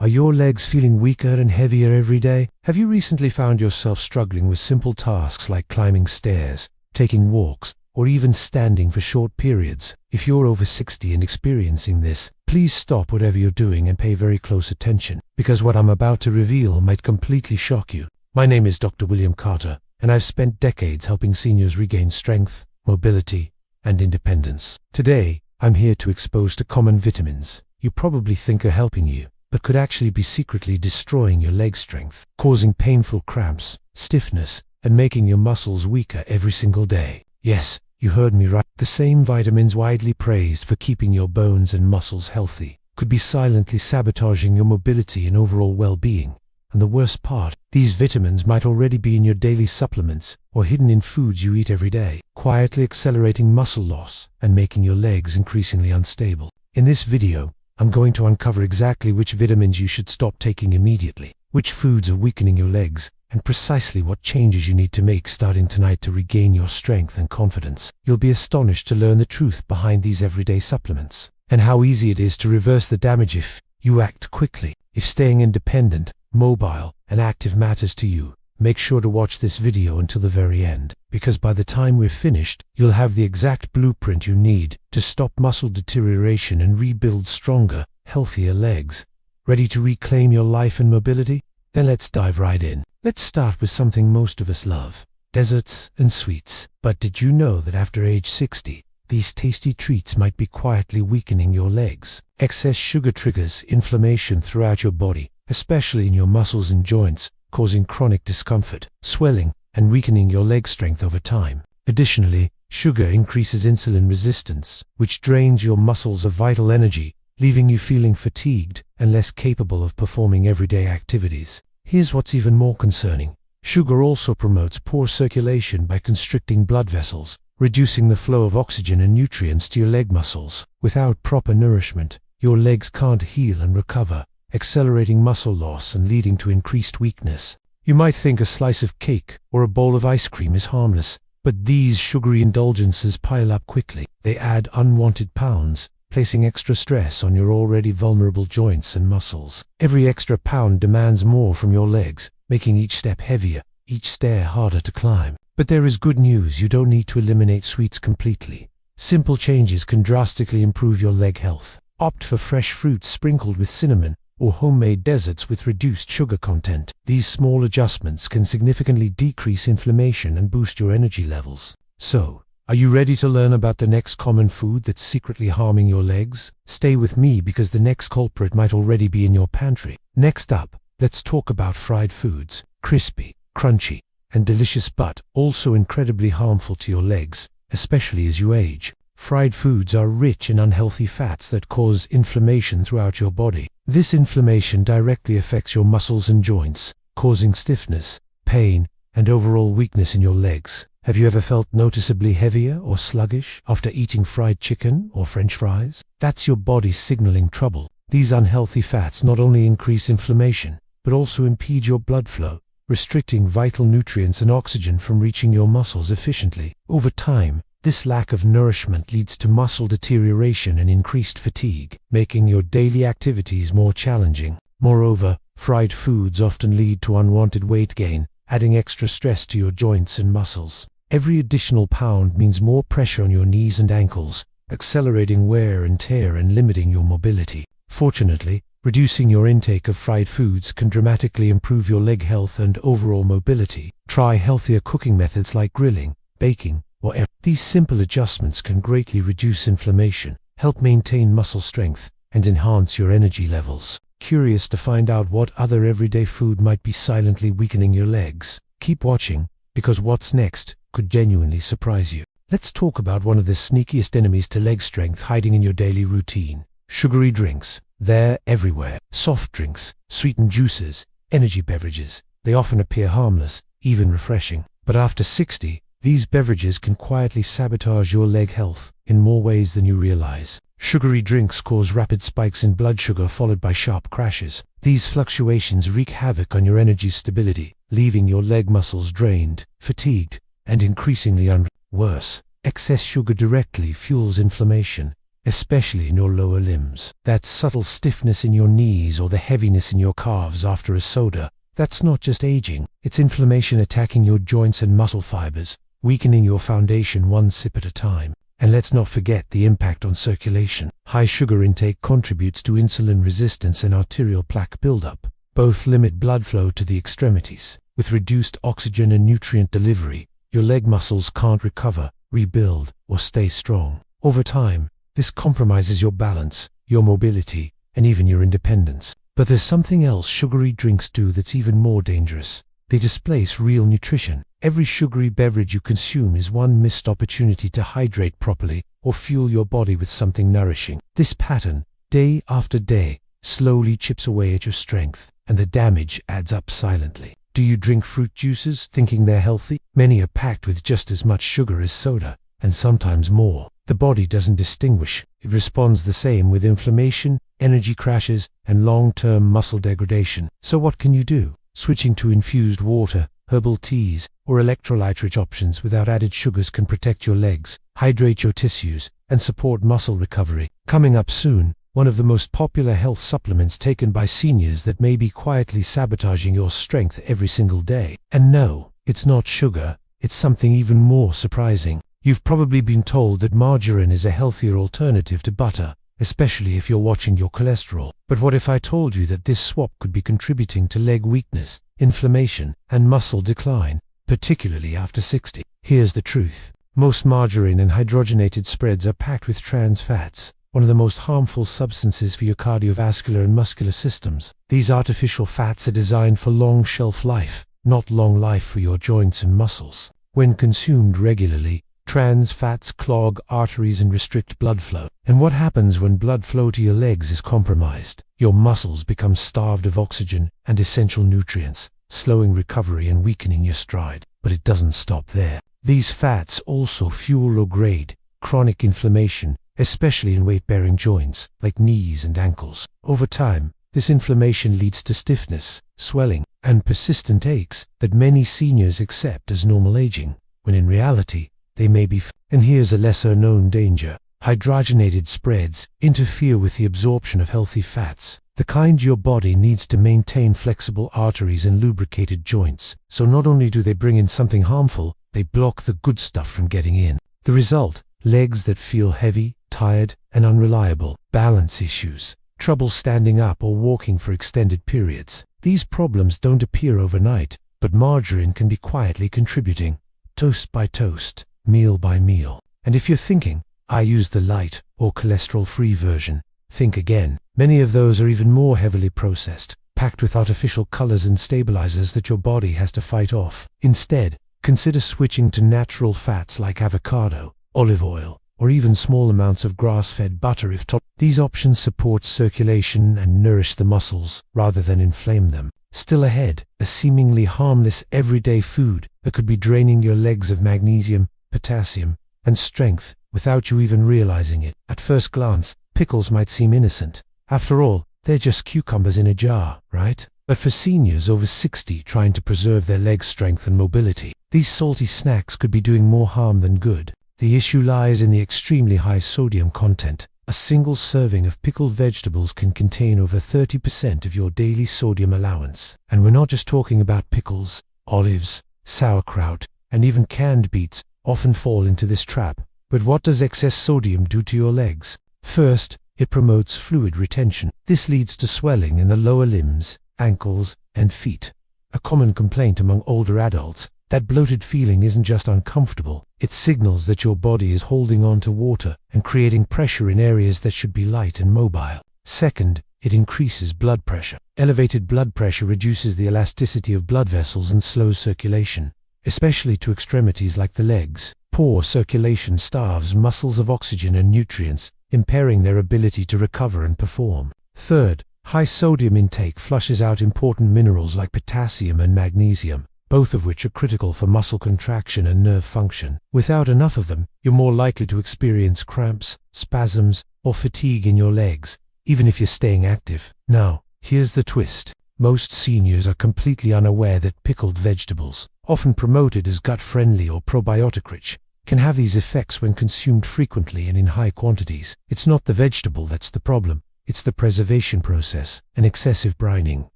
Are your legs feeling weaker and heavier every day? Have you recently found yourself struggling with simple tasks like climbing stairs, taking walks, or even standing for short periods? If you're over 60 and experiencing this, please stop whatever you're doing and pay very close attention, because what I'm about to reveal might completely shock you. My name is Dr. William Carter, and I've spent decades helping seniors regain strength, mobility, and independence. Today, I'm here to expose the common vitamins you probably think are helping you, but could actually be secretly destroying your leg strength, causing painful cramps, stiffness, and making your muscles weaker every single day. Yes, you heard me right. The same vitamins widely praised for keeping your bones and muscles healthy could be silently sabotaging your mobility and overall well-being. And the worst part, these vitamins might already be in your daily supplements or hidden in foods you eat every day, quietly accelerating muscle loss and making your legs increasingly unstable. In this video, I'm going to uncover exactly which vitamins you should stop taking immediately, which foods are weakening your legs, and precisely what changes you need to make starting tonight to regain your strength and confidence. You'll be astonished to learn the truth behind these everyday supplements, and how easy it is to reverse the damage if you act quickly. If staying independent, mobile, and active matters to you, make sure to watch this video until the very end, because by the time we're finished, you'll have the exact blueprint you need to stop muscle deterioration and rebuild stronger, healthier legs. Ready to reclaim your life and mobility? Then let's dive right in. Let's start with something most of us love: desserts and sweets. But did you know that after age 60, these tasty treats might be quietly weakening your legs? Excess sugar triggers inflammation throughout your body, especially in your muscles and joints, causing chronic discomfort, swelling, and weakening your leg strength over time. Additionally, sugar increases insulin resistance, which drains your muscles of vital energy, leaving you feeling fatigued and less capable of performing everyday activities. Here's what's even more concerning. Sugar also promotes poor circulation by constricting blood vessels, reducing the flow of oxygen and nutrients to your leg muscles. Without proper nourishment, your legs can't heal and recover, accelerating muscle loss and leading to increased weakness. You might think a slice of cake or a bowl of ice cream is harmless, but these sugary indulgences pile up quickly. They add unwanted pounds, placing extra stress on your already vulnerable joints and muscles. Every extra pound demands more from your legs, making each step heavier, each stair harder to climb. But there is good news: you don't need to eliminate sweets completely. Simple changes can drastically improve your leg health. Opt for fresh fruits sprinkled with cinnamon, or homemade desserts with reduced sugar content. These small adjustments can significantly decrease inflammation and boost your energy levels. So, are you ready to learn about the next common food that's secretly harming your legs? Stay with me, because the next culprit might already be in your pantry. Next up, let's talk about fried foods. Crispy, crunchy, and delicious, but also incredibly harmful to your legs, especially as you age. Fried foods are rich in unhealthy fats that cause inflammation throughout your body. This inflammation directly affects your muscles and joints, causing stiffness, pain, and overall weakness in your legs. Have you ever felt noticeably heavier or sluggish after eating fried chicken or French fries? That's your body signaling trouble. These unhealthy fats not only increase inflammation, but also impede your blood flow, restricting vital nutrients and oxygen from reaching your muscles efficiently. Over time, this lack of nourishment leads to muscle deterioration and increased fatigue, making your daily activities more challenging. Moreover, fried foods often lead to unwanted weight gain, adding extra stress to your joints and muscles. Every additional pound means more pressure on your knees and ankles, accelerating wear and tear and limiting your mobility. Fortunately, reducing your intake of fried foods can dramatically improve your leg health and overall mobility. Try healthier cooking methods like grilling, baking, or air. These simple adjustments can greatly reduce inflammation, help maintain muscle strength, and enhance your energy levels. Curious to find out what other everyday food might be silently weakening your legs? Keep watching, because what's next could genuinely surprise you. Let's talk about one of the sneakiest enemies to leg strength hiding in your daily routine: sugary drinks. They're everywhere. Soft drinks, sweetened juices, energy beverages. They often appear harmless, even refreshing. But after 60, these beverages can quietly sabotage your leg health in more ways than you realize. Sugary drinks cause rapid spikes in blood sugar followed by sharp crashes. These fluctuations wreak havoc on your energy stability, leaving your leg muscles drained, fatigued, and increasingly worse. Excess sugar directly fuels inflammation, especially in your lower limbs. That subtle stiffness in your knees or the heaviness in your calves after a soda, that's not just aging, it's inflammation attacking your joints and muscle fibers, weakening your foundation one sip at a time. And let's not forget the impact on circulation. High sugar intake contributes to insulin resistance and arterial plaque buildup. Both limit blood flow to the extremities. With reduced oxygen and nutrient delivery, your leg muscles can't recover, rebuild, or stay strong. Over time, this compromises your balance, your mobility, and even your independence. But there's something else sugary drinks do that's even more dangerous. They displace real nutrition. Every sugary beverage you consume is one missed opportunity to hydrate properly or fuel your body with something nourishing. This pattern, day after day, slowly chips away at your strength, and the damage adds up silently. Do you drink fruit juices thinking they're healthy? Many are packed with just as much sugar as soda, and sometimes more. The body doesn't distinguish. It responds the same with inflammation, energy crashes, and long-term muscle degradation. So what can you do? Switching to infused water, herbal teas, or electrolyte-rich options without added sugars can protect your legs, hydrate your tissues, and support muscle recovery. Coming up soon, one of the most popular health supplements taken by seniors that may be quietly sabotaging your strength every single day. And no, it's not sugar, it's something even more surprising. You've probably been told that margarine is a healthier alternative to butter, especially if you're watching your cholesterol. But what if I told you that this swap could be contributing to leg weakness, inflammation, and muscle decline, particularly after 60? Here's the truth. Most margarine and hydrogenated spreads are packed with trans fats, one of the most harmful substances for your cardiovascular and muscular systems. These artificial fats are designed for long shelf life, not long life for your joints and muscles. When consumed regularly, trans fats clog arteries and restrict blood flow. And what happens when blood flow to your legs is compromised? Your muscles become starved of oxygen and essential nutrients, slowing recovery and weakening your stride. But it doesn't stop there. These fats also fuel or grade chronic inflammation, especially in weight-bearing joints like knees and ankles. Over time, this inflammation leads to stiffness, swelling, and persistent aches that many seniors accept as normal aging, when in reality, they may be. And here's a lesser-known danger. Hydrogenated spreads interfere with the absorption of healthy fats, the kind your body needs to maintain flexible arteries and lubricated joints. So not only do they bring in something harmful, they block the good stuff from getting in. The result? Legs that feel heavy, tired, and unreliable. Balance issues. Trouble standing up or walking for extended periods. These problems don't appear overnight, but margarine can be quietly contributing, toast by toast, meal by meal. And if you're thinking, I use the light or cholesterol-free version, think again. Many of those are even more heavily processed, packed with artificial colors and stabilizers that your body has to fight off. Instead, consider switching to natural fats like avocado, olive oil, or even small amounts of grass-fed butter if tolerable. These options support circulation and nourish the muscles rather than inflame them. Still ahead, a seemingly harmless everyday food that could be draining your legs of magnesium, potassium, and strength without you even realizing it. At first glance, pickles might seem innocent. After all, they're just cucumbers in a jar, right? But for seniors over 60 trying to preserve their leg strength and mobility, these salty snacks could be doing more harm than good. The issue lies in the extremely high sodium content. A single serving of pickled vegetables can contain over 30% of your daily sodium allowance. And we're not just talking about pickles. Olives, sauerkraut, and even canned beets often fall into this trap. But what does excess sodium do to your legs? First, it promotes fluid retention. This leads to swelling in the lower limbs, ankles, and feet. A common complaint among older adults. That bloated feeling isn't just uncomfortable, it signals that your body is holding on to water and creating pressure in areas that should be light and mobile. Second, it increases blood pressure. Elevated blood pressure reduces the elasticity of blood vessels and slows circulation, especially to extremities like the legs. Poor circulation starves muscles of oxygen and nutrients, impairing their ability to recover and perform. Third, high sodium intake flushes out important minerals like potassium and magnesium, both of which are critical for muscle contraction and nerve function. Without enough of them, you're more likely to experience cramps, spasms, or fatigue in your legs, even if you're staying active. Now, here's the twist. Most seniors are completely unaware that pickled vegetables, often promoted as gut-friendly or probiotic-rich, can have these effects when consumed frequently and in high quantities. It's not the vegetable that's the problem, it's the preservation process and excessive brining.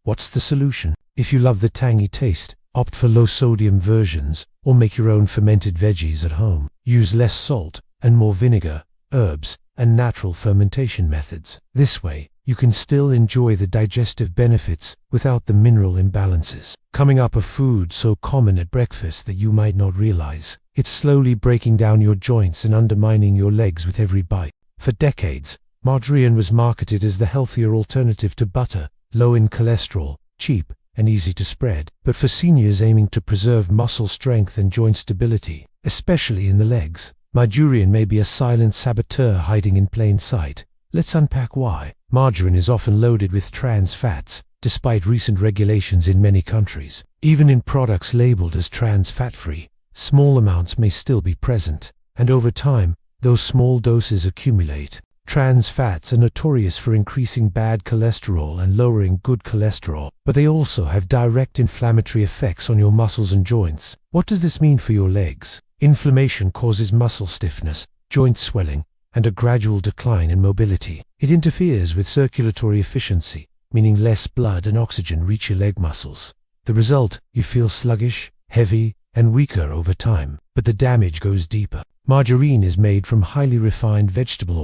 What's the solution? If you love the tangy taste, opt for low-sodium versions or make your own fermented veggies at home. Use less salt and more vinegar, herbs, and natural fermentation methods. This way, you can still enjoy the digestive benefits without the mineral imbalances. Coming up, a food so common at breakfast that you might not realize. It's slowly breaking down your joints and undermining your legs with every bite. For decades, margarine was marketed as the healthier alternative to butter, low in cholesterol, cheap, and easy to spread. But for seniors aiming to preserve muscle strength and joint stability, especially in the legs, margarine may be a silent saboteur hiding in plain sight. Let's unpack why. Margarine is often loaded with trans fats, despite recent regulations in many countries. Even in products labeled as trans fat-free, small amounts may still be present, and over time, those small doses accumulate. Trans fats are notorious for increasing bad cholesterol and lowering good cholesterol, but they also have direct inflammatory effects on your muscles and joints. What does this mean for your legs? Inflammation causes muscle stiffness, joint swelling, and a gradual decline in mobility. It interferes with circulatory efficiency, meaning less blood and oxygen reach your leg muscles. The result, you feel sluggish, heavy, and weaker over time. But the damage goes deeper. Margarine is made from highly refined vegetable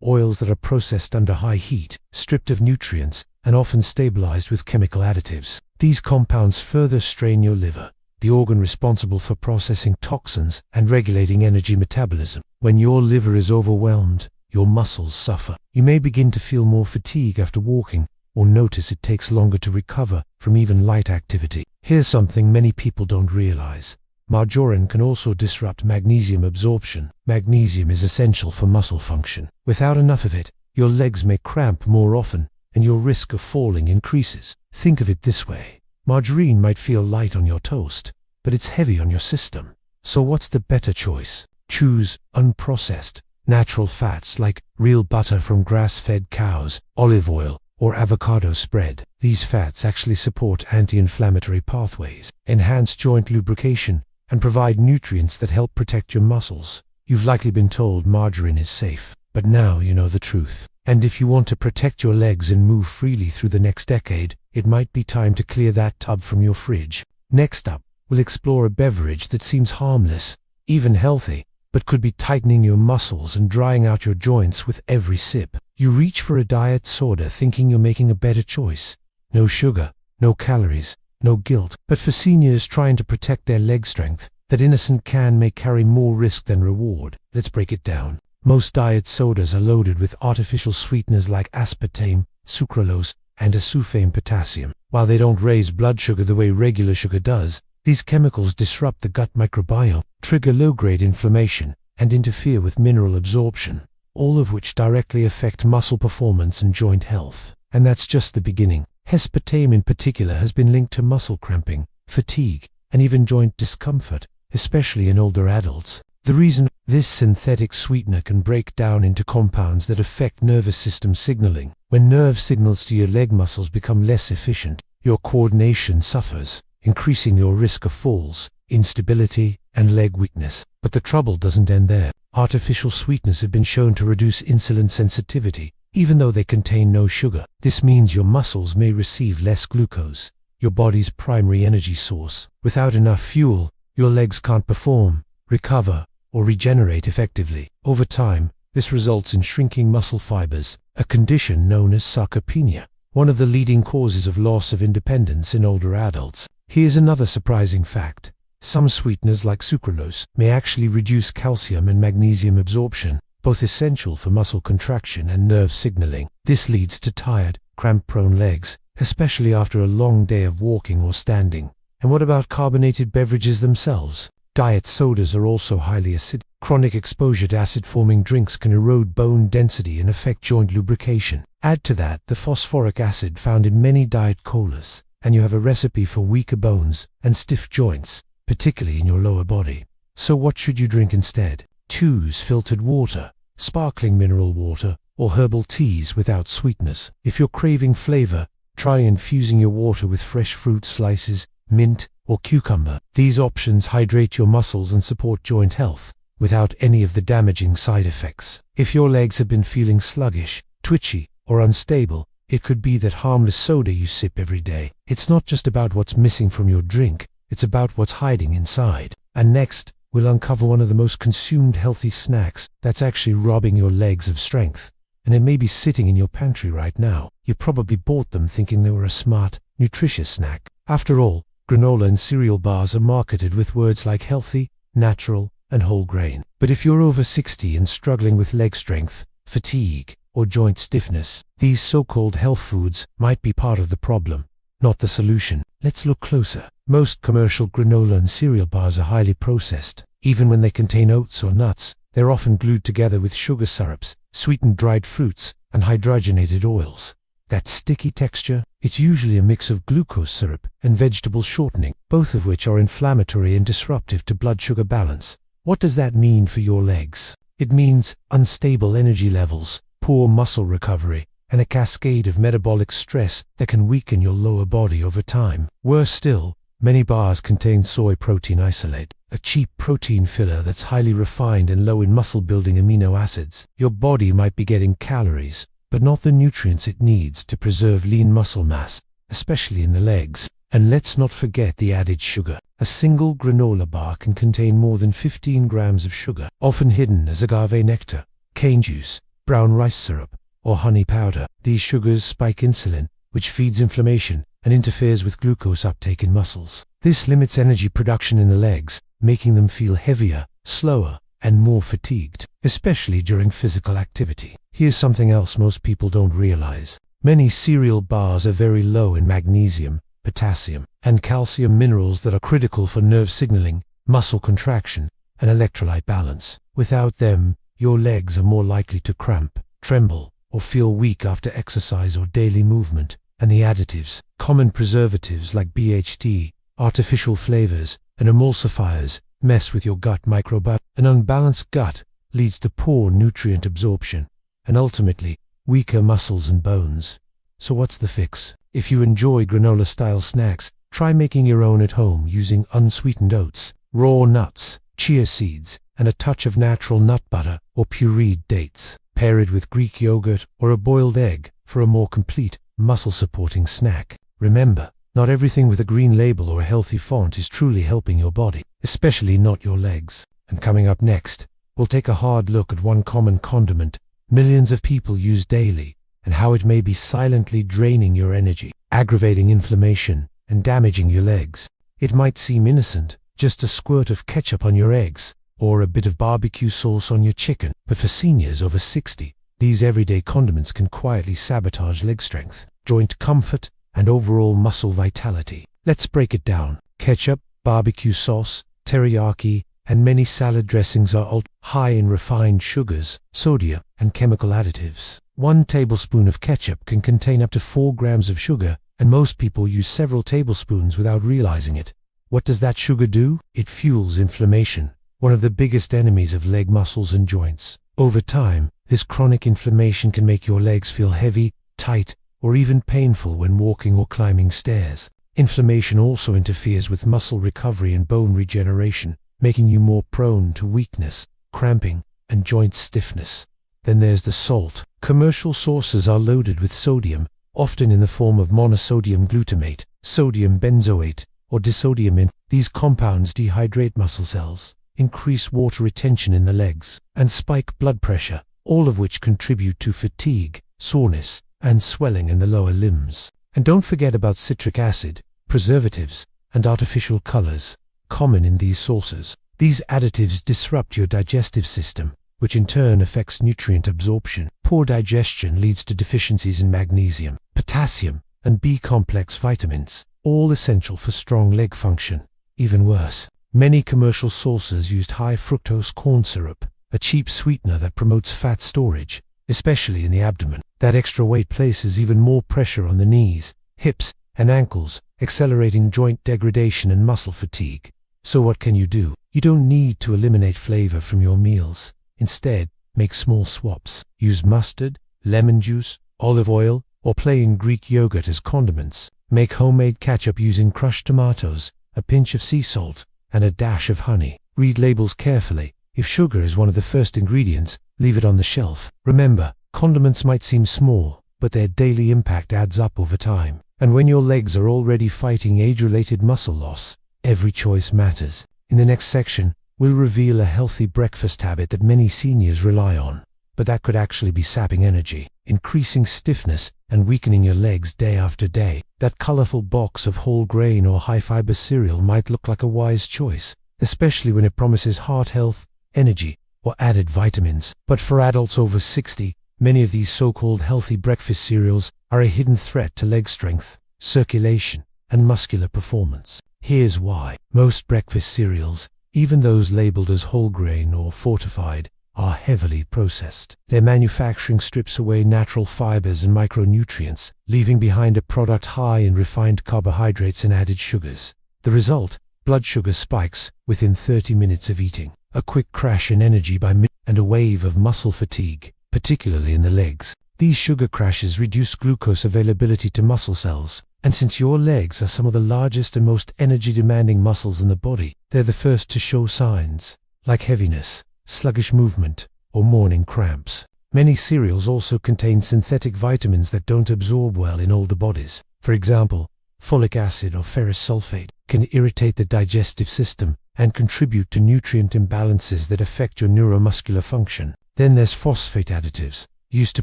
oils that are processed under high heat, stripped of nutrients, and often stabilized with chemical additives. These compounds further strain your liver, the organ responsible for processing toxins and regulating energy metabolism. When your liver is overwhelmed, your muscles suffer. You may begin to feel more fatigue after walking, or notice it takes longer to recover from even light activity. Here's something many people don't realize. Margarine can also disrupt magnesium absorption. Magnesium is essential for muscle function. Without enough of it, your legs may cramp more often, and your risk of falling increases. Think of it this way. Margarine might feel light on your toast, but it's heavy on your system. So what's the better choice? Choose unprocessed, natural fats like real butter from grass-fed cows, olive oil, or avocado spread. These fats actually support anti-inflammatory pathways, enhance joint lubrication, and provide nutrients that help protect your muscles. You've likely been told margarine is safe, but now you know the truth. And if you want to protect your legs and move freely through the next decade, it might be time to clear that tub from your fridge. Next up, we'll explore a beverage that seems harmless, even healthy, but could be tightening your muscles and drying out your joints with every sip. You reach for a diet soda thinking you're making a better choice. No sugar, no calories, no guilt. But for seniors trying to protect their leg strength, that innocent can may carry more risk than reward. Let's break it down. Most diet sodas are loaded with artificial sweeteners like aspartame, sucralose, and aspartame potassium. While they don't raise blood sugar the way regular sugar does, these chemicals disrupt the gut microbiome, trigger low-grade inflammation, and interfere with mineral absorption, all of which directly affect muscle performance and joint health. And that's just the beginning. Aspartame in particular has been linked to muscle cramping, fatigue, and even joint discomfort, especially in older adults. The reason: this synthetic sweetener can break down into compounds that affect nervous system signaling. When nerve signals to your leg muscles become less efficient, your coordination suffers, increasing your risk of falls, instability, and leg weakness. But the trouble doesn't end there. Artificial sweeteners have been shown to reduce insulin sensitivity, even though they contain no sugar. This means your muscles may receive less glucose, your body's primary energy source. Without enough fuel, your legs can't perform, recover, or regenerate effectively. Over time, this results in shrinking muscle fibers, a condition known as sarcopenia, one of the leading causes of loss of independence in older adults. Here's another surprising fact. Some sweeteners like sucralose may actually reduce calcium and magnesium absorption, both essential for muscle contraction and nerve signaling. This leads to tired, cramp-prone legs, especially after a long day of walking or standing. And what about carbonated beverages themselves? Diet sodas are also highly acidic. Chronic exposure to acid-forming drinks can erode bone density and affect joint lubrication. Add to that the phosphoric acid found in many diet colas, and you have a recipe for weaker bones and stiff joints, particularly in your lower body. So what should you drink instead? Choose filtered water, sparkling mineral water, or herbal teas without sweeteners. If you're craving flavor, try infusing your water with fresh fruit slices, mint, or cucumber. These options hydrate your muscles and support joint health, without any of the damaging side effects. If your legs have been feeling sluggish, twitchy, or unstable, it could be that harmless soda you sip every day. It's not just about what's missing from your drink, it's about what's hiding inside. And next, we'll uncover one of the most consumed healthy snacks that's actually robbing your legs of strength. And it may be sitting in your pantry right now. You probably bought them thinking they were a smart, nutritious snack. After all, granola and cereal bars are marketed with words like healthy, natural, and whole grain. But if you're over 60 and struggling with leg strength, fatigue, or joint stiffness, these so-called health foods might be part of the problem, not the solution. Let's look closer. Most commercial granola and cereal bars are highly processed. Even when they contain oats or nuts, they're often glued together with sugar syrups, sweetened dried fruits, and hydrogenated oils. That sticky texture, it's usually a mix of glucose syrup and vegetable shortening, both of which are inflammatory and disruptive to blood sugar balance. What does that mean for your legs? It means unstable energy levels, poor muscle recovery, and a cascade of metabolic stress that can weaken your lower body over time. Worse still, many bars contain soy protein isolate, a cheap protein filler that's highly refined and low in muscle-building amino acids. Your body might be getting calories, but not the nutrients it needs to preserve lean muscle mass, especially in the legs. And let's not forget the added sugar. A single granola bar can contain more than 15 grams of sugar, often hidden as agave nectar, cane juice, brown rice syrup, or honey powder. These sugars spike insulin, which feeds inflammation and interferes with glucose uptake in muscles. This limits energy production in the legs, making them feel heavier, slower, and more fatigued, especially during physical activity. Here's something else most people don't realize. Many cereal bars are very low in magnesium, potassium, and calcium, minerals that are critical for nerve signaling, muscle contraction, and electrolyte balance. Without them, your legs are more likely to cramp, tremble, or feel weak after exercise or daily movement. And the additives, common preservatives like BHT, artificial flavors, and emulsifiers, mess with your gut microbiome. An unbalanced gut leads to poor nutrient absorption, and ultimately, weaker muscles and bones. So what's the fix? If you enjoy granola-style snacks, try making your own at home using unsweetened oats, raw nuts, chia seeds, and a touch of natural nut butter or pureed dates. Pair it with Greek yogurt or a boiled egg for a more complete, muscle-supporting snack. Remember, not everything with a green label or a healthy font is truly helping your body, especially not your legs. And coming up next, we'll take a hard look at one common condiment millions of people use daily, and how it may be silently draining your energy, aggravating inflammation, and damaging your legs. It might seem innocent, just a squirt of ketchup on your eggs, or a bit of barbecue sauce on your chicken, but for seniors over 60, these everyday condiments can quietly sabotage leg strength, joint comfort, and overall muscle vitality. Let's break it down. Ketchup, barbecue sauce, teriyaki, and many salad dressings are high in refined sugars, sodium, and chemical additives. 1 tablespoon of ketchup can contain up to 4 grams of sugar, and most people use several tablespoons without realizing it. What does that sugar do? It fuels inflammation, one of the biggest enemies of leg muscles and joints. Over time, this chronic inflammation can make your legs feel heavy, tight, or even painful when walking or climbing stairs. Inflammation also interferes with muscle recovery and bone regeneration, making you more prone to weakness, cramping, and joint stiffness. Then there's the salt. Commercial sources are loaded with sodium, often in the form of monosodium glutamate, sodium benzoate, or disodium. These compounds dehydrate muscle cells, increase water retention in the legs, and spike blood pressure, all of which contribute to fatigue, soreness, and swelling in the lower limbs. And don't forget about citric acid, preservatives, and artificial colors, common in these sources. These additives disrupt your digestive system, which in turn affects nutrient absorption. Poor digestion leads to deficiencies in magnesium, potassium, and B-complex vitamins, all essential for strong leg function. Even worse, many commercial sources used high fructose corn syrup, a cheap sweetener that promotes fat storage, especially in the abdomen. That extra weight places even more pressure on the knees, hips, and ankles, accelerating joint degradation and muscle fatigue. So what can you do? You don't need to eliminate flavor from your meals. Instead, make small swaps. Use mustard, lemon juice, olive oil, or plain Greek yogurt as condiments. Make homemade ketchup using crushed tomatoes, a pinch of sea salt, and a dash of honey. Read labels carefully. If sugar is one of the first ingredients, leave it on the shelf. Remember, condiments might seem small, but their daily impact adds up over time. And when your legs are already fighting age-related muscle loss, every choice matters. In the next section, we'll reveal a healthy breakfast habit that many seniors rely on, but that could actually be sapping energy, increasing stiffness, and weakening your legs day after day. That colorful box of whole grain or high-fiber cereal might look like a wise choice, especially when it promises heart health, energy, or added vitamins. But for adults over 60, many of these so-called healthy breakfast cereals are a hidden threat to leg strength, circulation, and muscular performance. Here's why. Most breakfast cereals, even those labeled as whole grain or fortified, are heavily processed. Their manufacturing strips away natural fibers and micronutrients, leaving behind a product high in refined carbohydrates and added sugars. The result? Blood sugar spikes within 30 minutes of eating, a quick crash in energy by midnight, and a wave of muscle fatigue, particularly in the legs. These sugar crashes reduce glucose availability to muscle cells, and since your legs are some of the largest and most energy-demanding muscles in the body, they're the first to show signs, like heaviness, sluggish movement, or morning cramps. Many cereals also contain synthetic vitamins that don't absorb well in older bodies. For example, folic acid or ferrous sulfate can irritate the digestive system and contribute to nutrient imbalances that affect your neuromuscular function. Then there's phosphate additives, used to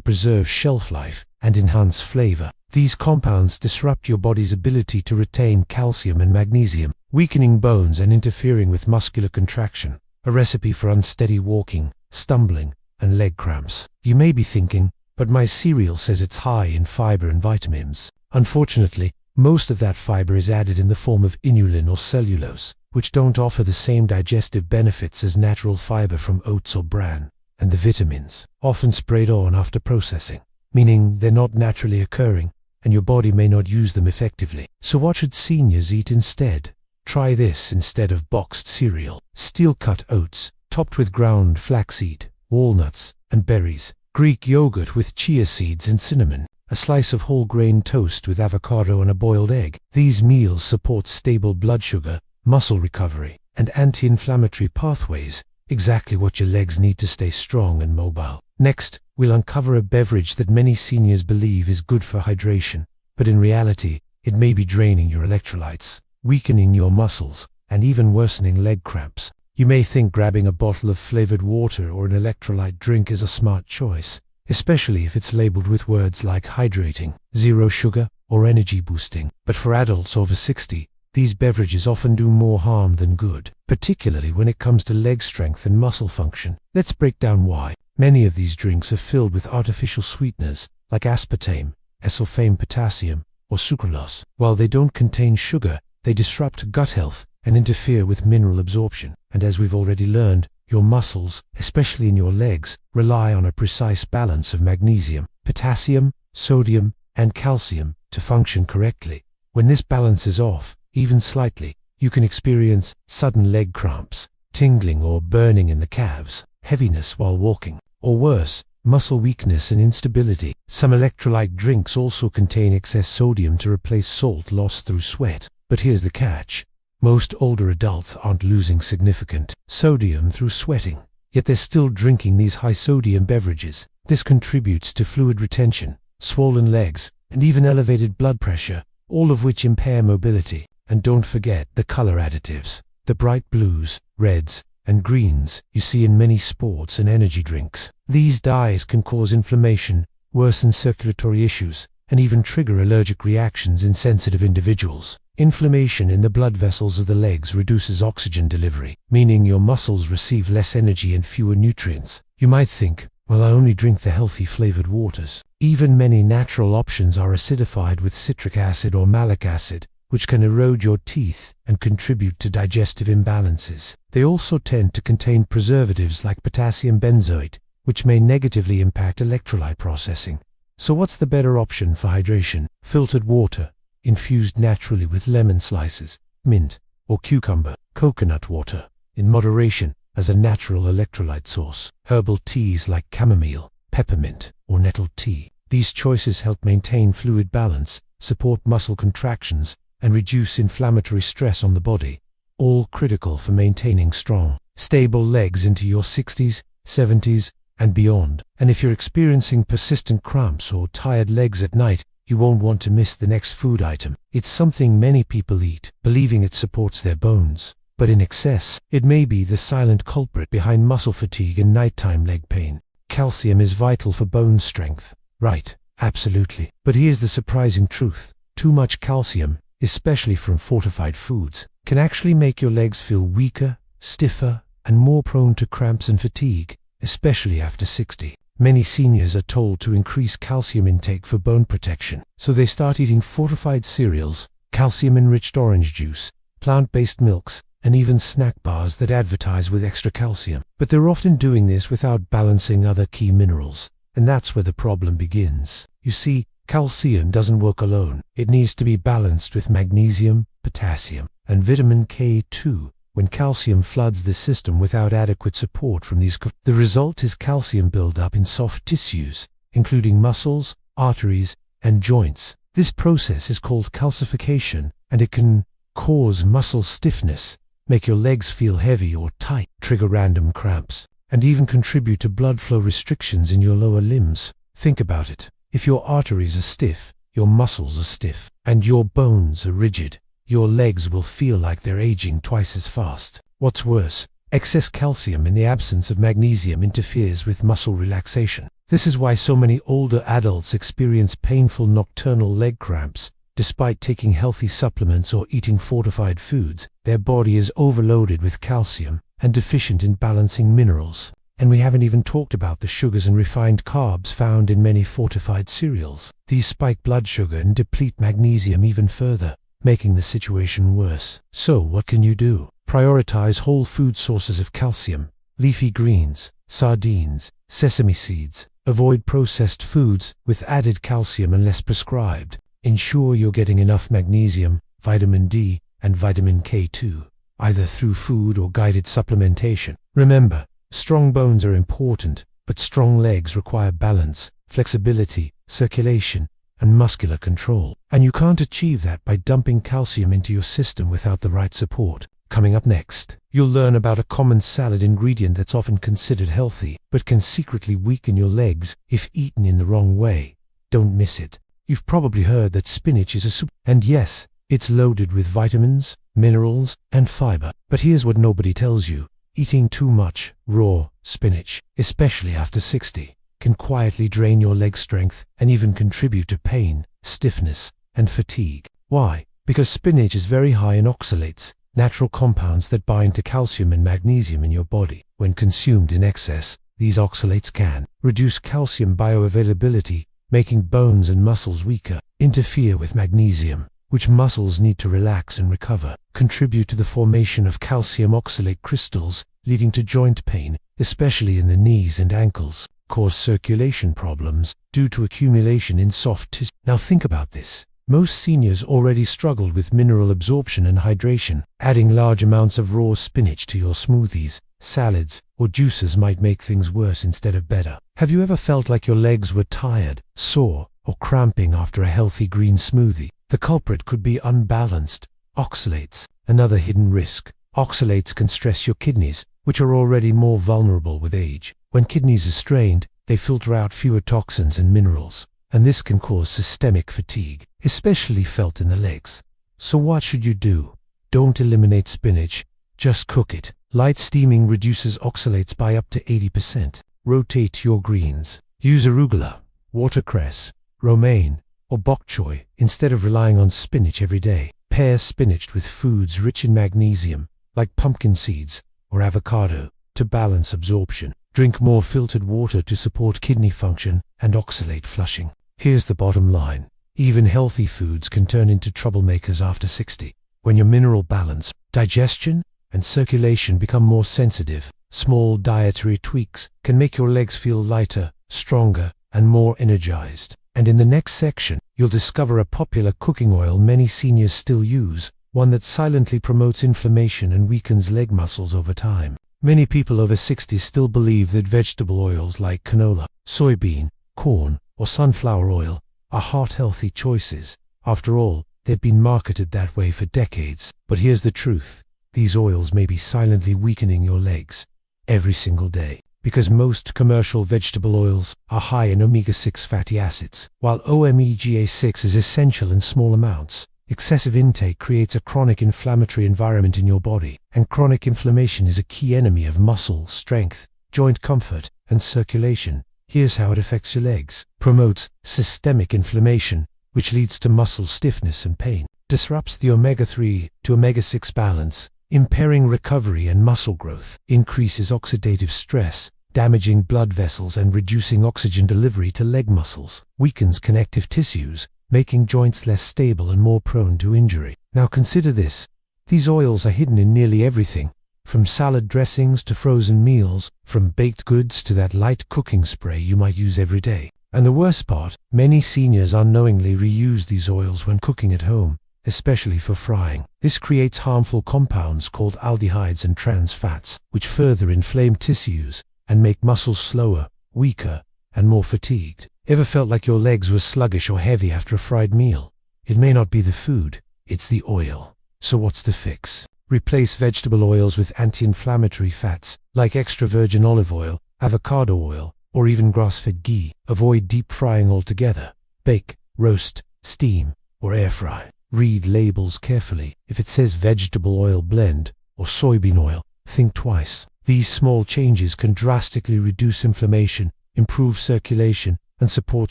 preserve shelf life and enhance flavor. These compounds disrupt your body's ability to retain calcium and magnesium, weakening bones and interfering with muscular contraction. A recipe for unsteady walking, stumbling, and leg cramps. You may be thinking, but my cereal says it's high in fiber and vitamins. Unfortunately, most of that fiber is added in the form of inulin or cellulose, which don't offer the same digestive benefits as natural fiber from oats or bran. And the vitamins, often sprayed on after processing, meaning they're not naturally occurring, and your body may not use them effectively. So what should seniors eat instead? Try this instead of boxed cereal. Steel-cut oats, topped with ground flaxseed, walnuts, and berries. Greek yogurt with chia seeds and cinnamon. A slice of whole grain toast with avocado and a boiled egg. These meals support stable blood sugar, muscle recovery, and anti-inflammatory pathways, exactly what your legs need to stay strong and mobile. Next, we'll uncover a beverage that many seniors believe is good for hydration, but in reality, it may be draining your electrolytes, weakening your muscles, and even worsening leg cramps. You may think grabbing a bottle of flavored water or an electrolyte drink is a smart choice, especially if it's labeled with words like hydrating, zero sugar, or energy boosting. But for adults over 60, these beverages often do more harm than good, particularly when it comes to leg strength and muscle function. Let's break down why. Many of these drinks are filled with artificial sweeteners like aspartame, sulfame potassium, or sucralose. While they don't contain sugar, they disrupt gut health and interfere with mineral absorption. And as we've already learned, your muscles, especially in your legs, rely on a precise balance of magnesium, potassium, sodium, and calcium to function correctly. When this balance is off, even slightly, you can experience sudden leg cramps, tingling or burning in the calves, heaviness while walking, or worse, muscle weakness and instability. Some electrolyte drinks also contain excess sodium to replace salt lost through sweat. But here's the catch. Most older adults aren't losing significant sodium through sweating, yet they're still drinking these high-sodium beverages. This contributes to fluid retention, swollen legs, and even elevated blood pressure, all of which impair mobility. And don't forget the color additives, the bright blues, reds, and greens you see in many sports and energy drinks. These dyes can cause inflammation, worsen circulatory issues, and even trigger allergic reactions in sensitive individuals. Inflammation in the blood vessels of the legs reduces oxygen delivery, meaning your muscles receive less energy and fewer nutrients. You might think, well, I only drink the healthy flavored waters. Even many natural options are acidified with citric acid or malic acid, which can erode your teeth and contribute to digestive imbalances. They also tend to contain preservatives like potassium benzoate, which may negatively impact electrolyte processing. So what's the better option for hydration? Filtered water, infused naturally with lemon slices, mint, or cucumber. Coconut water, in moderation, as a natural electrolyte source. Herbal teas like chamomile, peppermint, or nettle tea. These choices help maintain fluid balance, support muscle contractions, and reduce inflammatory stress on the body, all critical for maintaining strong, stable legs into your 60s, 70s, and beyond. And if you're experiencing persistent cramps or tired legs at night, you won't want to miss the next food item. It's something many people eat, believing it supports their bones. But in excess, it may be the silent culprit behind muscle fatigue and nighttime leg pain. Calcium is vital for bone strength. Right, absolutely. But here's the surprising truth. Too much calcium, especially from fortified foods, can actually make your legs feel weaker, stiffer, and more prone to cramps and fatigue, especially after 60. Many seniors are told to increase calcium intake for bone protection, so they start eating fortified cereals, calcium-enriched orange juice, plant-based milks, and even snack bars that advertise with extra calcium. But they're often doing this without balancing other key minerals, and that's where the problem begins. You see, calcium doesn't work alone. It needs to be balanced with magnesium, potassium, and vitamin K2. When calcium floods the system without adequate support from these, the result is calcium buildup in soft tissues, including muscles, arteries, and joints. This process is called calcification, and it can cause muscle stiffness, make your legs feel heavy or tight, trigger random cramps, and even contribute to blood flow restrictions in your lower limbs. Think about it. If your arteries are stiff, your muscles are stiff, and your bones are rigid, your legs will feel like they're aging twice as fast. What's worse, excess calcium in the absence of magnesium interferes with muscle relaxation. This is why so many older adults experience painful nocturnal leg cramps. Despite taking healthy supplements or eating fortified foods, their body is overloaded with calcium and deficient in balancing minerals. And we haven't even talked about the sugars and refined carbs found in many fortified cereals. These spike blood sugar and deplete magnesium even further, making the situation worse. So what can you do? Prioritize whole food sources of calcium, leafy greens, sardines, sesame seeds. Avoid processed foods with added calcium unless prescribed. Ensure you're getting enough magnesium, vitamin D, and vitamin K2, either through food or guided supplementation. Remember, strong bones are important, but strong legs require balance, flexibility, circulation, and muscular control. And you can't achieve that by dumping calcium into your system without the right support. Coming up next, you'll learn about a common salad ingredient that's often considered healthy, but can secretly weaken your legs if eaten in the wrong way. Don't miss it. You've probably heard that spinach is a soup, and yes, it's loaded with vitamins, minerals, and fiber. But here's what nobody tells you. Eating too much raw spinach, especially after 60, can quietly drain your leg strength and even contribute to pain, stiffness, and fatigue. Why? Because spinach is very high in oxalates, natural compounds that bind to calcium and magnesium in your body. When consumed in excess, these oxalates can reduce calcium bioavailability, making bones and muscles weaker, interfere with magnesium, which muscles need to relax and recover, contribute to the formation of calcium oxalate crystals, leading to joint pain, especially in the knees and ankles, cause circulation problems due to accumulation in soft tissue. Now think about this. Most seniors already struggled with mineral absorption and hydration. Adding large amounts of raw spinach to your smoothies, salads, or juices might make things worse instead of better. Have you ever felt like your legs were tired, sore, or cramping after a healthy green smoothie? The culprit could be unbalanced oxalates. Another hidden risk. Oxalates can stress your kidneys, which are already more vulnerable with age. When kidneys are strained, they filter out fewer toxins and minerals, and this can cause systemic fatigue, especially felt in the legs. So what should you do? Don't eliminate spinach, just cook it. Light steaming reduces oxalates by up to 80%. Rotate your greens. Use arugula, watercress, romaine, or bok choy instead of relying on spinach every day. Pair spinach with foods rich in magnesium, like pumpkin seeds or avocado, to balance absorption. Drink more filtered water to support kidney function and oxalate flushing. Here's the bottom line. Even healthy foods can turn into troublemakers after 60. When your mineral balance, digestion, and circulation become more sensitive, small dietary tweaks can make your legs feel lighter, stronger, and more energized. And in the next section, you'll discover a popular cooking oil many seniors still use, one that silently promotes inflammation and weakens leg muscles over time. Many people over 60 still believe that vegetable oils like canola, soybean, corn, or sunflower oil are heart-healthy choices. After all, they've been marketed that way for decades. But here's the truth. these oils may be silently weakening your legs every single day. Because most commercial vegetable oils are high in omega-6 fatty acids, while omega-6 is essential in small amounts. Excessive intake creates a chronic inflammatory environment in your body, and chronic inflammation is a key enemy of muscle strength, joint comfort, and circulation. Here's how it affects your legs. Promotes systemic inflammation, which leads to muscle stiffness and pain. Disrupts the omega-3 to omega-6 balance, impairing recovery and muscle growth. Increases oxidative stress, damaging blood vessels and reducing oxygen delivery to leg muscles. Weakens connective tissues, making joints less stable and more prone to injury. Now consider this. These oils are hidden in nearly everything, from salad dressings to frozen meals, from baked goods to that light cooking spray you might use every day. And the worst part, many seniors unknowingly reuse these oils when cooking at home, especially for frying. This creates harmful compounds called aldehydes and trans fats, which further inflame tissues and make muscles slower, weaker, and more fatigued. Ever felt like your legs were sluggish or heavy after a fried meal? It may not be the food, it's the oil. So what's the fix? Replace vegetable oils with anti-inflammatory fats, like extra virgin olive oil, avocado oil, or even grass-fed ghee. Avoid deep frying altogether. Bake, roast, steam, or air fry. Read labels carefully. If it says vegetable oil blend or soybean oil, think twice. These small changes can drastically reduce inflammation, improve circulation, and support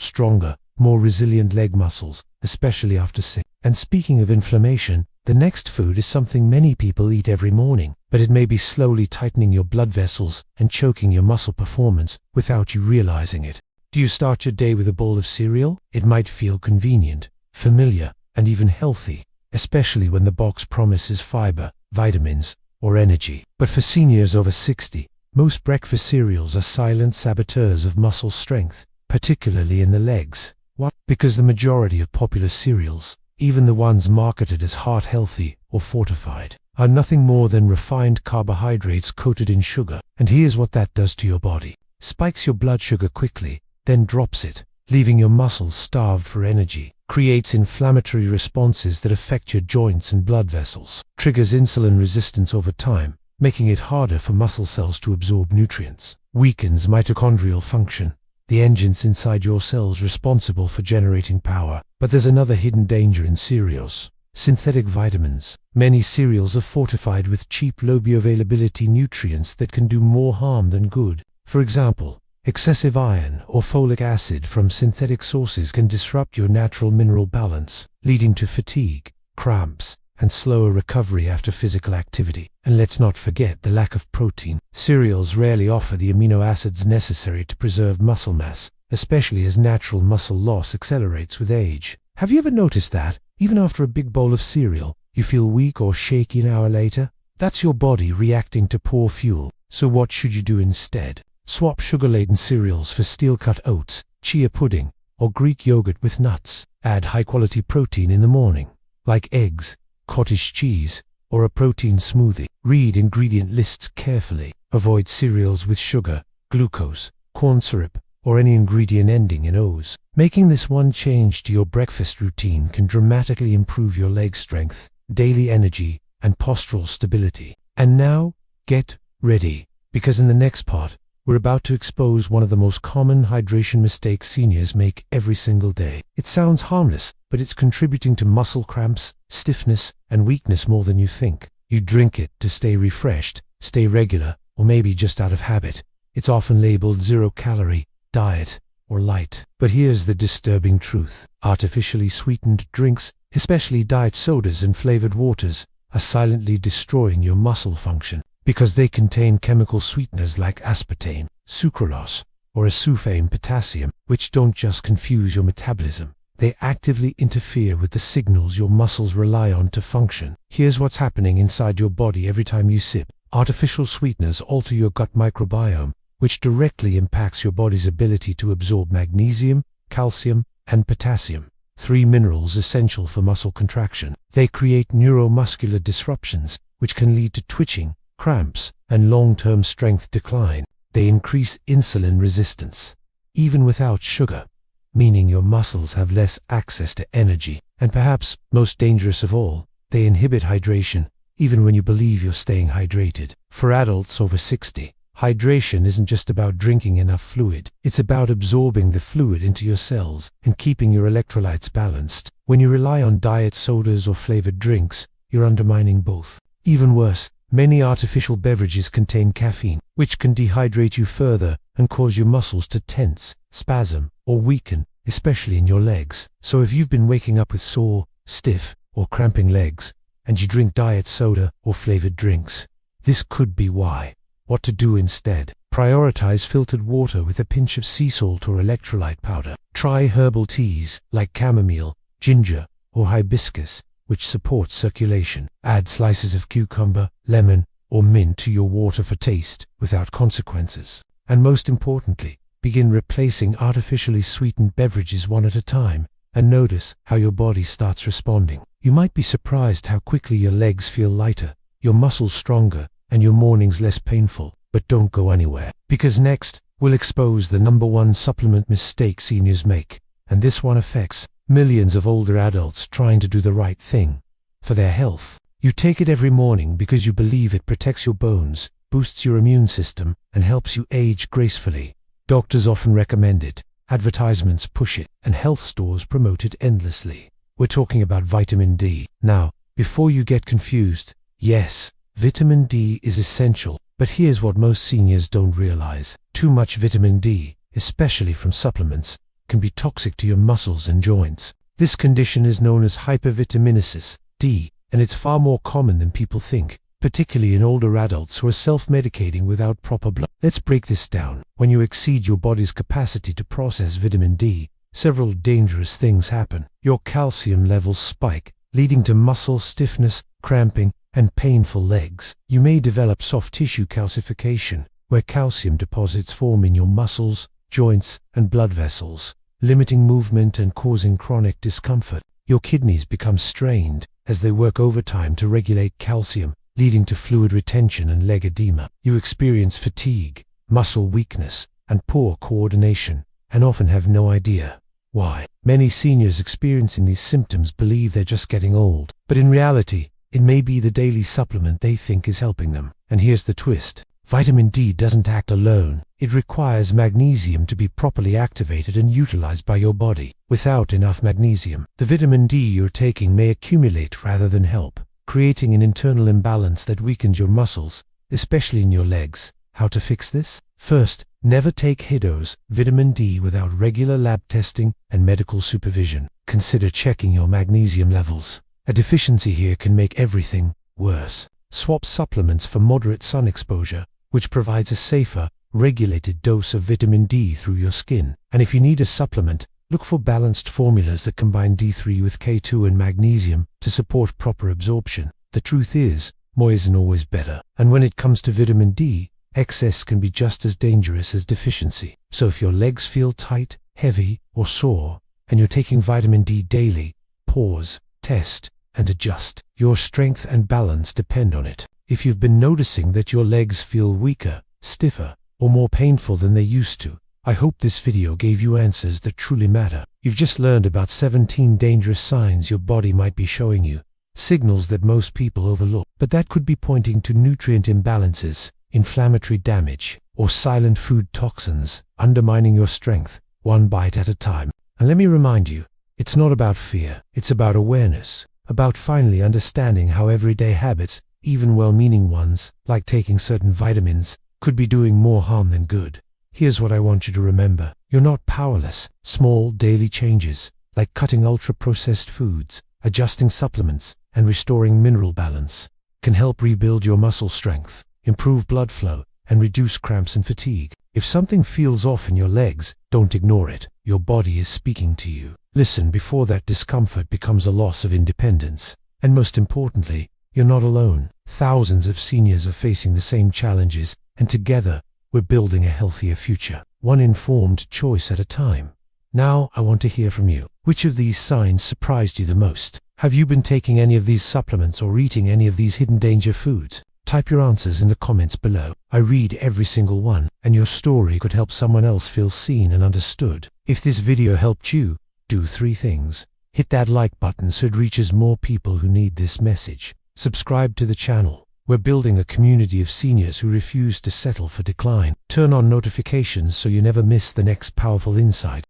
stronger, more resilient leg muscles, especially after sick. And speaking of inflammation, the next food is something many people eat every morning, but it may be slowly tightening your blood vessels and choking your muscle performance without you realizing it. Do you start your day with a bowl of cereal? It might feel convenient, familiar, and even healthy, especially when the box promises fiber, vitamins, or energy. But for seniors over 60, most breakfast cereals are silent saboteurs of muscle strength, particularly in the legs. Why? Because the majority of popular cereals, even the ones marketed as heart-healthy or fortified, are nothing more than refined carbohydrates coated in sugar. And here's what that does to your body. Spikes your blood sugar quickly, then drops it, leaving your muscles starved for energy. Creates inflammatory responses that affect your joints and blood vessels. Triggers insulin resistance over time, making it harder for muscle cells to absorb nutrients. Weakens mitochondrial function, the engines inside your cells responsible for generating power. But there's another hidden danger in cereals. Synthetic vitamins. Many cereals are fortified with cheap, low bioavailability nutrients that can do more harm than good. For example, excessive iron or folic acid from synthetic sources can disrupt your natural mineral balance, leading to fatigue, cramps, and slower recovery after physical activity. And let's not forget the lack of protein. Cereals rarely offer the amino acids necessary to preserve muscle mass, especially as natural muscle loss accelerates with age. Have you ever noticed that, even after a big bowl of cereal, you feel weak or shaky an hour later? That's your body reacting to poor fuel. So what should you do instead? Swap sugar-laden cereals for steel-cut oats, chia pudding, or Greek yogurt with nuts. Add high-quality protein in the morning, like eggs, cottage cheese, or a protein smoothie. Read ingredient lists carefully. Avoid cereals with sugar, glucose, corn syrup, or any ingredient ending in O's. Making this one change to your breakfast routine can dramatically improve your leg strength, daily energy, and postural stability. And now, get ready, because in the next part, we're about to expose one of the most common hydration mistakes seniors make every single day. It sounds harmless, but it's contributing to muscle cramps, stiffness, and weakness more than you think. You drink it to stay refreshed, stay regular, or maybe just out of habit. It's often labeled zero-calorie, diet, or light. But here's the disturbing truth. Artificially sweetened drinks, especially diet sodas and flavored waters, are silently destroying your muscle function, because they contain chemical sweeteners like aspartame, sucralose, or aspartame potassium, which don't just confuse your metabolism. They actively interfere with the signals your muscles rely on to function. Here's what's happening inside your body every time you sip. Artificial sweeteners alter your gut microbiome, which directly impacts your body's ability to absorb magnesium, calcium, and potassium, 3 minerals essential for muscle contraction. They create neuromuscular disruptions, which can lead to twitching, cramps, and long-term strength decline. They increase insulin resistance, even without sugar, meaning your muscles have less access to energy. And perhaps most dangerous of all, they inhibit hydration, even when you believe you're staying hydrated. For adults over 60, hydration isn't just about drinking enough fluid. It's about absorbing the fluid into your cells and keeping your electrolytes balanced. When you rely on diet sodas or flavored drinks, you're undermining both. Even worse, many artificial beverages contain caffeine, which can dehydrate you further and cause your muscles to tense, spasm, or weaken, especially in your legs. So if you've been waking up with sore, stiff, or cramping legs, and you drink diet soda or flavored drinks, this could be why. What to do instead? Prioritize filtered water with a pinch of sea salt or electrolyte powder. Try herbal teas like chamomile, ginger, or hibiscus, which support circulation. Add slices of cucumber, lemon, or mint to your water for taste without consequences. And most importantly, begin replacing artificially sweetened beverages one at a time, and notice how your body starts responding. You might be surprised how quickly your legs feel lighter, your muscles stronger, and your mornings less painful. But don't go anywhere, because next we'll expose the #1 supplement mistake seniors make, and this one affects millions of older adults trying to do the right thing for their health. You take it every morning because you believe it protects your bones, boosts your immune system, and helps you age gracefully. Doctors often recommend it, advertisements push it, and health stores promote it endlessly. We're talking about vitamin D. Now, before you get confused, yes, vitamin D is essential, but here's what most seniors don't realize. Too much vitamin D, especially from supplements, can be toxic to your muscles and joints. This condition is known as hypervitaminosis D, and it's far more common than people think, particularly in older adults who are self-medicating without proper blood. Let's break this down. When you exceed your body's capacity to process vitamin D, several dangerous things happen. Your calcium levels spike, leading to muscle stiffness, cramping, and painful legs. You may develop soft tissue calcification, where calcium deposits form in your muscles, joints, and blood vessels, limiting movement and causing chronic discomfort. Your kidneys become strained as they work overtime to regulate calcium, leading to fluid retention and leg edema. You experience fatigue, muscle weakness, and poor coordination, and often have no idea why. Many seniors experiencing these symptoms believe they're just getting old, but in reality, it may be the daily supplement they think is helping them. And here's the twist. Vitamin D doesn't act alone. It requires magnesium to be properly activated and utilized by your body. Without enough magnesium, the vitamin D you're taking may accumulate rather than help, creating an internal imbalance that weakens your muscles, especially in your legs. How to fix this? First, never take high-dose vitamin D without regular lab testing and medical supervision. Consider checking your magnesium levels. A deficiency here can make everything worse. Swap supplements for moderate sun exposure, which provides a safer, regulated dose of vitamin D through your skin. And if you need a supplement, look for balanced formulas that combine D3 with K2 and magnesium to support proper absorption. The truth is, more isn't always better. And when it comes to vitamin D, excess can be just as dangerous as deficiency. So if your legs feel tight, heavy, or sore, and you're taking vitamin D daily, pause, test, and adjust. Your strength and balance depend on it. If you've been noticing that your legs feel weaker, stiffer, or more painful than they used to, I hope this video gave you answers that truly matter. You've just learned about 17 dangerous signs your body might be showing you, signals that most people overlook, but that could be pointing to nutrient imbalances, inflammatory damage, or silent food toxins, undermining your strength, one bite at a time. And let me remind you, it's not about fear, it's about awareness, about finally understanding how everyday habits, even well-meaning ones, like taking certain vitamins, could be doing more harm than good. Here's what I want you to remember. You're not powerless. Small daily changes, like cutting ultra-processed foods, adjusting supplements, and restoring mineral balance, can help rebuild your muscle strength, improve blood flow, and reduce cramps and fatigue. If something feels off in your legs, don't ignore it. Your body is speaking to you. Listen before that discomfort becomes a loss of independence. And most importantly, you're not alone. Thousands of seniors are facing the same challenges, and together, we're building a healthier future, one informed choice at a time. Now, I want to hear from you. Which of these signs surprised you the most? Have you been taking any of these supplements or eating any of these hidden danger foods? Type your answers in the comments below. I read every single one, and your story could help someone else feel seen and understood. If this video helped you, do 3 things. Hit that like button so it reaches more people who need this message. Subscribe to the channel. We're building a community of seniors who refuse to settle for decline. Turn on notifications so you never miss the next powerful insight.